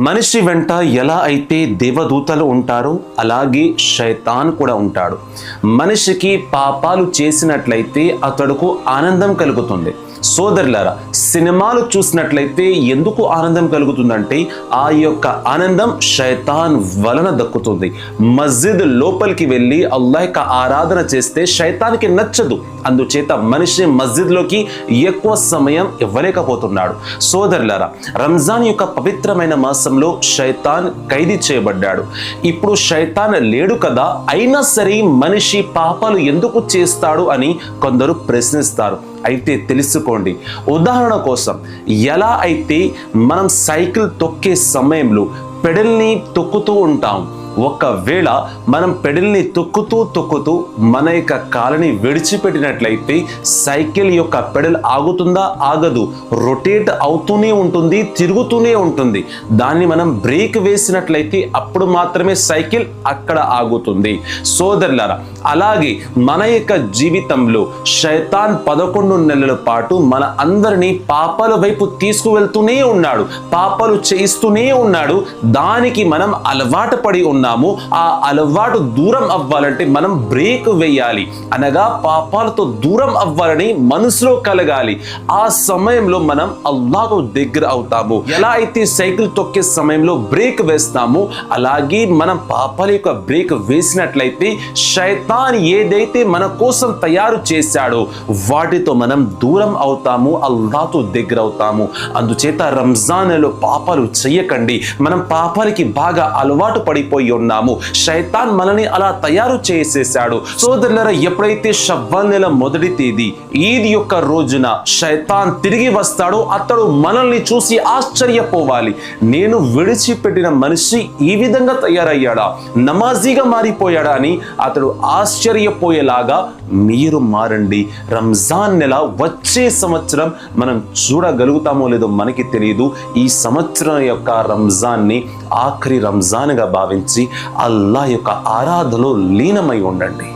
మనిషి వెంట ఎలా అయితే దేవదూతలు ఉంటారో అలాగే శైతాన్ కూడా ఉంటాడు. మనిషికి పాపాలు చేసినట్లయితే అతడుకు ఆనందం కలుగుతుంది. సోదరులారా, సినిమాలు చూసినట్లయితే ఎందుకు ఆనందం కలుగుతుందంటే ఆ యొక్క ఆనందం శైతాన్ వలన దక్కుతుంది. మస్జిద్ లోపలికి వెళ్ళి అల్లాహ్ యొక్క ఆరాధన చేస్తే శైతాన్కి నచ్చదు. అందుచేత మనిషి మస్జిద్లోకి ఎక్కువ సమయం ఇవ్వలేకపోతున్నాడు. సోదరులారా, రంజాన్ యొక్క పవిత్రమైన మాసంలో శైతాన్ ఖైదీ చేయబడ్డాడు. ఇప్పుడు శైతాన్ లేడు కదా, అయినా సరే మనిషి పాపాలు ఎందుకు చేస్తాడు అని కొందరు ప్రశ్నిస్తారు. అయితే తెలుసుకోండి, ఉదాహరణ కోసం ఎలా అయితే మనం సైకిల్ తొక్కే సమయంలో పెడల్ని తొక్కుతూ ఉంటాం, ఒకవేళ మనం పెడల్ని తొక్కుతూ మన యొక్క కాలుని విడిచిపెట్టినట్లయితే సైకిల్ యొక్క పెడల్ ఆగుతుందా? ఆగదు. రొటేట్ అవుతూనే ఉంటుంది, తిరుగుతూనే ఉంటుంది. దాన్ని మనం బ్రేక్ వేసినట్లయితే అప్పుడు మాత్రమే సైకిల్ అక్కడ ఆగుతుంది. సోదరులారా, అలాగే మన యొక్క జీవితంలో శైతాన్ 11 నెలల పాటు మన అందరినీ పాపాల వైపు తీసుకువెళ్తూనే ఉన్నాడు, పాపాలు చేయిస్తూనే ఉన్నాడు. దానికి మనం అలవాటు పడి ఉన్నాము. ఆ అలవాటు దూరం అవ్వాలంటే మనం బ్రేక్ వేయాలి, అనగా పాపాలతో దూరం అవ్వాలని మనసులో కలగాలి. ఆ సమయంలో మనం అల్లాహ్ దగ్గర అవుతాము. ఎలా అయితే సైకిల్ తొక్కే సమయంలో బ్రేక్ వేస్తామో అలాగే మనం పాపాల యొక్క బ్రేక్ వేసినట్లయితే శైతాన్ ఏదైతే మన కోసం తయారు చేశాడో వాటితో మనం దూరం అవుతాము, అల్లాహ్ దగ్గర అవుతాము. అందుచేత రంజాన్లో పాపాలు చేయకండి. మనం పాపాలకి బాగా అలవాటు పడిపోయి ఉన్నాము. శైతాన్ మనల్ని అలా తయారు చేసేసాడు. సోదరులారా, ఎప్పుడైతే షవ్వాల్ నెల మొదటి తేదీ ఈద్ యొక్క రోజున శైతాన్ తిరిగి వస్తాడో అతడు మనల్ని చూసి ఆశ్చర్యపోవాలి. నేను విడిచిపెట్టిన మనిషి ఈ విధంగా తయారయ్యాడా, నమాజీగా మారిపోయాడా అని అతడు ఆశ్చర్యపోయేలాగా మీరు మారండి. రంజాన్ నెల వచ్చే సంవత్సరం మనం చూడగలుగుతామో లేదో మనకి తెలియదు. ఈ సంవత్సరం యొక్క రంజాన్ని ఆఖరి రంజాన్గా భావించి అల్లాహ్ యొక్క ఆరాధనలో లీనమై ఉండండి.